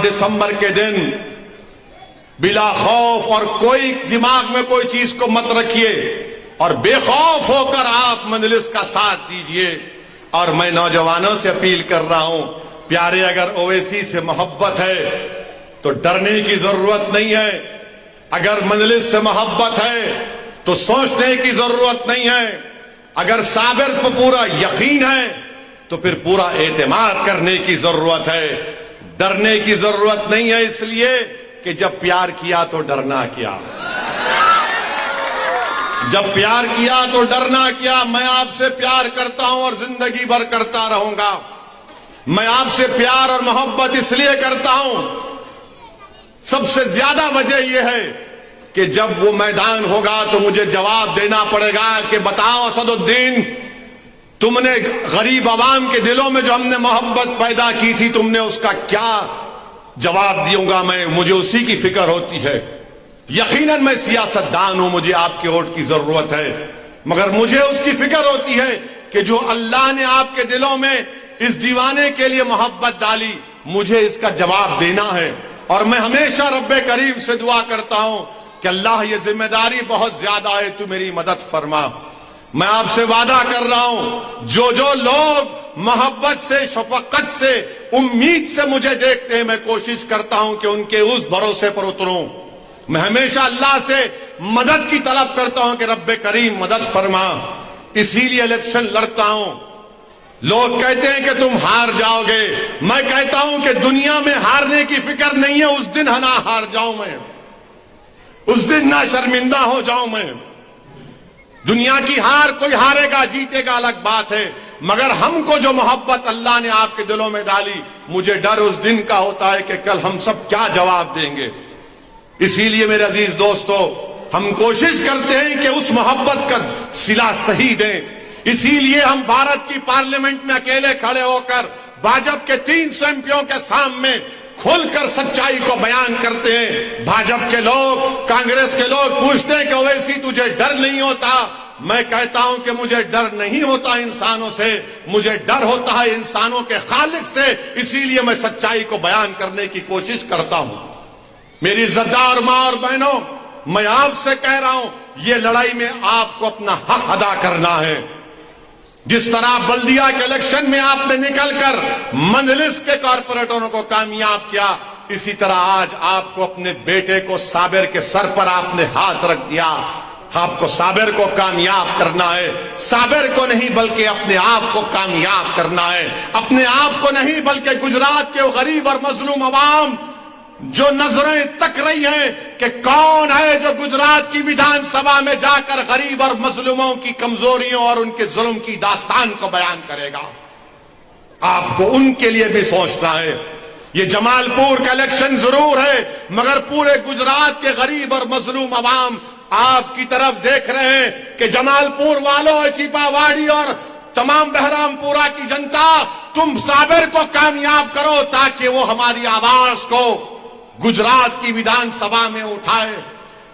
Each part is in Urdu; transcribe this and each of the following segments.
دسمبر کے دن بلا خوف اور کوئی دماغ میں کوئی چیز کو مت رکھیے اور بے خوف ہو کر آپ مجلس کا ساتھ دیجئے. اور میں نوجوانوں سے اپیل کر رہا ہوں، پیارے اگر اویسی سے محبت ہے تو ڈرنے کی ضرورت نہیں ہے، اگر مجلس سے محبت ہے تو سوچنے کی ضرورت نہیں ہے، اگر صابر پر پورا یقین ہے تو پھر پورا اعتماد کرنے کی ضرورت ہے. ڈرنے کی ضرورت نہیں ہے، اس لیے کہ جب پیار کیا تو ڈرنا کیا، جب پیار کیا تو ڈرنا کیا. میں آپ سے پیار کرتا ہوں اور زندگی بھر کرتا رہوں گا. میں آپ سے پیار اور محبت اس لیے کرتا ہوں، سب سے زیادہ وجہ یہ ہے کہ جب وہ میدان ہوگا تو مجھے جواب دینا پڑے گا کہ بتاؤ اسد الدین، تم نے غریب عوام کے دلوں میں جو ہم نے محبت پیدا کی تھی تم نے اس کا کیا جواب دوں گا میں. مجھے اسی کی فکر ہوتی ہے. یقیناً میں سیاستدان ہوں، مجھے آپ کے ووٹ کی ضرورت ہے، مگر مجھے اس کی فکر ہوتی ہے کہ جو اللہ نے آپ کے دلوں میں اس دیوانے کے لیے محبت ڈالی مجھے اس کا جواب دینا ہے. اور میں ہمیشہ رب کریم سے دعا کرتا ہوں کہ اللہ یہ ذمہ داری بہت زیادہ ہے، تو میری مدد فرما. میں آپ سے وعدہ کر رہا ہوں، جو لوگ محبت سے، شفقت سے، امید سے مجھے دیکھتے ہیں میں کوشش کرتا ہوں کہ ان کے اس بھروسے پر اتروں. میں ہمیشہ اللہ سے مدد کی طلب کرتا ہوں کہ رب کریم مدد فرما. اسی لیے الیکشن لڑتا ہوں. لوگ کہتے ہیں کہ تم ہار جاؤ گے، میں کہتا ہوں کہ دنیا میں ہارنے کی فکر نہیں ہے. اس دن نہ ہار جاؤں میں، اس دن نہ شرمندہ ہو جاؤں میں. دنیا کی ہار کوئی ہارے گا جیتے گا الگ بات ہے، مگر ہم کو جو محبت اللہ نے آپ کے دلوں میں ڈالی مجھے ڈر اس دن کا ہوتا ہے کہ کل ہم سب کیا جواب دیں گے. اسی لیے میرے عزیز دوستو، ہم کوشش کرتے ہیں کہ اس محبت کا صلہ صحیح دیں. اسی لیے ہم بھارت کی پارلیمنٹ میں اکیلے کھڑے ہو کر بھاجپ کے 300 ایم پیوں کے سامنے کھل کر سچائی کو بیان کرتے ہیں. بھاجپ کے لوگ، کانگریس کے لوگ پوچھتے ہیں کہ اویسی تجھے ڈر نہیں ہوتا؟ میں کہتا ہوں کہ مجھے ڈر نہیں ہوتا انسانوں سے، مجھے ڈر ہوتا ہے انسانوں کے خالق سے. اسی لیے میں سچائی کو بیان کرنے کی کوشش کرتا ہوں. میری عزتدار ماں اور بہنوں، میں آپ سے کہہ رہا ہوں یہ لڑائی میں آپ کو اپنا حق ادا کرنا ہے. جس طرح بلدیہ کے الیکشن میں آپ نے نکل کر مجلس کے کارپوریٹروں کو کامیاب کیا، اسی طرح آج آپ کو اپنے بیٹے کو صابر کے سر پر آپ نے ہاتھ رکھ دیا. آپ کو صابر کو کامیاب کرنا ہے. صابر کو نہیں بلکہ اپنے آپ کو کامیاب کرنا ہے. اپنے آپ کو نہیں بلکہ گجرات کے غریب اور مظلوم عوام جو نظریں تک رہی ہیں کہ کون ہے جو گجرات کی ویدھان سبھا میں جا کر غریب اور مظلوموں کی کمزوریوں اور ان کے ظلم کی داستان کو بیان کرے گا. آپ کو ان کے لیے بھی سوچنا ہے. یہ جمال پور کا الیکشن ضرور ہے، مگر پورے گجرات کے غریب اور مظلوم عوام آپ کی طرف دیکھ رہے ہیں کہ جمال پور والوں، چیپا واڑی اور تمام بہرام پورا کی جنتا، تم صابر کو کامیاب کرو تاکہ وہ ہماری آواز کو گجرات کی ویدھان سبھا میں اٹھائے.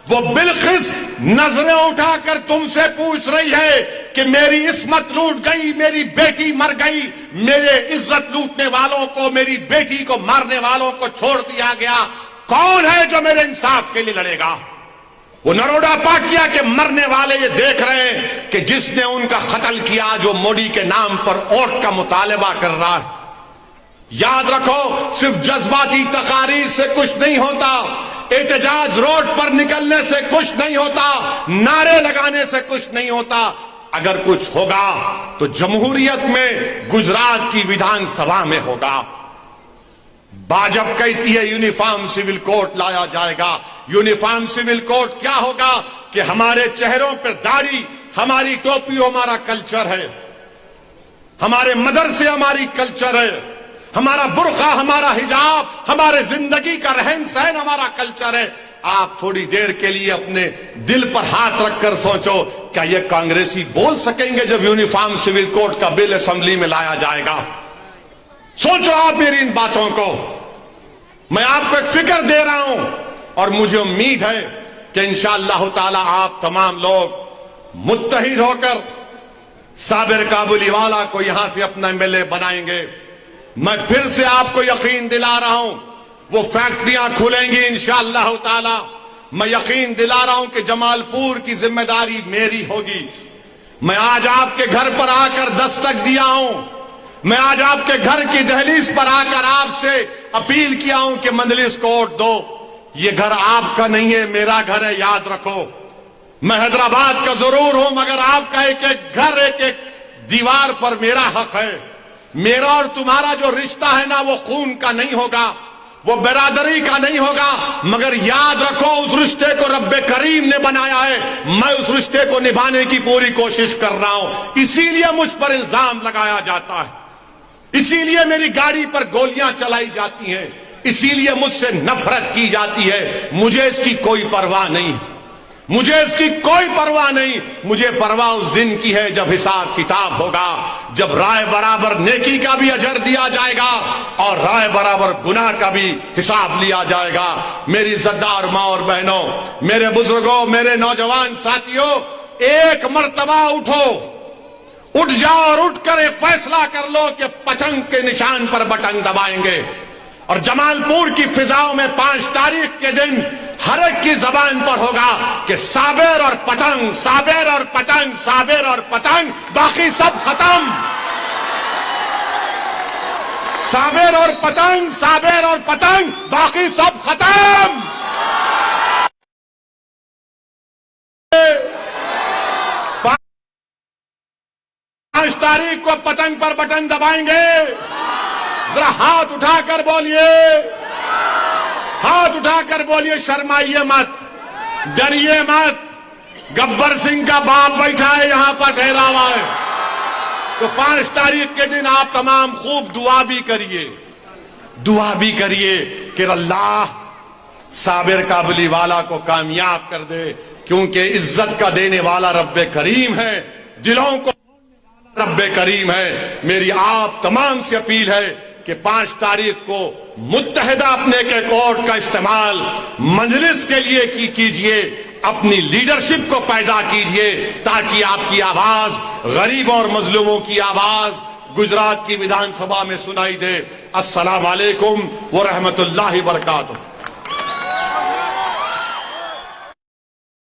وہ بلخص نظریں اٹھا کر تم سے پوچھ رہی ہے کہ میری عصمت لوٹ گئی، میری بیٹی مر گئی، میرے عزت لوٹنے والوں کو، میری بیٹی کو مارنے والوں کو چھوڑ دیا گیا، کون ہے جو میرے انصاف کے لیے لڑے گا؟ وہ نروڈا پاٹیا کے مرنے والے یہ دیکھ رہے ہیں کہ جس نے ان کا قتل کیا جو موڈی کے نام پر ووٹ کا مطالبہ کر رہا ہے. یاد رکھو، صرف جذباتی تقاریر سے کچھ نہیں ہوتا، احتجاج روڈ پر نکلنے سے کچھ نہیں ہوتا، نعرے لگانے سے کچھ نہیں ہوتا. اگر کچھ ہوگا تو جمہوریت میں گجرات کی ویدھان سبھا میں ہوگا. بھاجپ کہتی ہے یونیفارم سول کوڈ لایا جائے گا. یونیفارم سول کوڈ کیا ہوگا کہ ہمارے چہروں پر داڑھی، ہماری ٹوپی ہمارا کلچر ہے، ہمارے مدرسے ہماری کلچر ہے، ہمارا برقع، ہمارا حجاب، ہمارے زندگی کا رہن سہن ہمارا کلچر ہے. آپ تھوڑی دیر کے لیے اپنے دل پر ہاتھ رکھ کر سوچو، کیا یہ کانگریسی بول سکیں گے جب یونیفارم سول کوڈ کا بل اسمبلی میں لایا جائے گا؟ سوچو آپ میری ان باتوں کو. میں آپ کو ایک فکر دے رہا ہوں اور مجھے امید ہے کہ انشاءاللہ تعالی آپ تمام لوگ متحد ہو کر صابر کابلی والا کو یہاں سے اپنا ایم ایل اے بنائیں گے. میں پھر سے آپ کو یقین دلا رہا ہوں وہ فیکٹریاں کھلیں گی انشاءاللہ تعالی. میں یقین دلا رہا ہوں کہ جمال پور کی ذمہ داری میری ہوگی. میں آج آپ کے گھر پر آ کر دستک دیا ہوں. میں آج آپ کے گھر کی دہلیز پر آ کر آپ سے اپیل کیا ہوں کہ مجلس کو ووٹ دو. یہ گھر آپ کا نہیں ہے، میرا گھر ہے، یاد رکھو. میں حیدرآباد کا ضرور ہوں، مگر آپ کا ایک ایک گھر، ایک ایک دیوار پر میرا حق ہے. میرا اور تمہارا جو رشتہ ہے نا، وہ خون کا نہیں ہوگا، وہ برادری کا نہیں ہوگا، مگر یاد رکھو اس رشتے کو رب کریم نے بنایا ہے. میں اس رشتے کو نبھانے کی پوری کوشش کر رہا ہوں. اسی لیے مجھ پر الزام لگایا جاتا ہے، اسی لیے میری گاڑی پر گولیاں چلائی جاتی ہیں، اسی لیے مجھ سے نفرت کی جاتی ہے. مجھے اس کی کوئی پرواہ نہیں، مجھے اس کی کوئی پرواہ نہیں. مجھے پرواہ اس دن کی ہے جب حساب کتاب ہوگا، جب رائے برابر نیکی کا بھی اجر دیا جائے گا اور رائے برابر گناہ کا بھی حساب لیا جائے گا. میری عزتدار ماں اور بہنوں، میرے بزرگوں، میرے نوجوان ساتھیوں، ایک مرتبہ اٹھو، اٹھ جاؤ اور اٹھ کر ایک فیصلہ کر لو کہ پتنگ کے نشان پر بٹن دبائیں گے. اور جمال پور کی فضاؤں میں 5 تاریخ کے دن ہر ایک کی زبان پر ہوگا کہ صابر اور پتنگ، صابر اور پتنگ، صابر اور پتنگ، باقی سب ختم. صابر اور پتنگ، صابر اور پتنگ، باقی سب ختم. 5 تاریخ کو پتنگ پر بٹن دبائیں گے. ذرا ہاتھ اٹھا کر بولیے، ہاتھ اٹھا کر بولیے. شرمائیے مت، ڈریے مت. گبر سنگھ کا باپ بیٹھا ہے یہاں پر ٹھہرا ہوا ہے. تو 5 تاریخ کے دن آپ تمام خوب دعا بھی کریے، دعا بھی کریے کہ اللہ صابر کابلی والا کو کامیاب کر دے، کیونکہ عزت کا دینے والا رب کریم ہے، دلوں کو رب کریم ہے. میری آپ تمام سے اپیل ہے کہ 5 تاریخ کو متحدہ اپنے کے کوٹ کا استعمال مجلس کے لیے کیجئے، اپنی لیڈرشپ کو پیدا کیجئے، تاکہ آپ کی آواز، غریبوں اور مظلوموں کی آواز گجرات کی ویدھان سبھا میں سنائی دے. السلام علیکم ورحمۃ اللہ وبرکاتہ.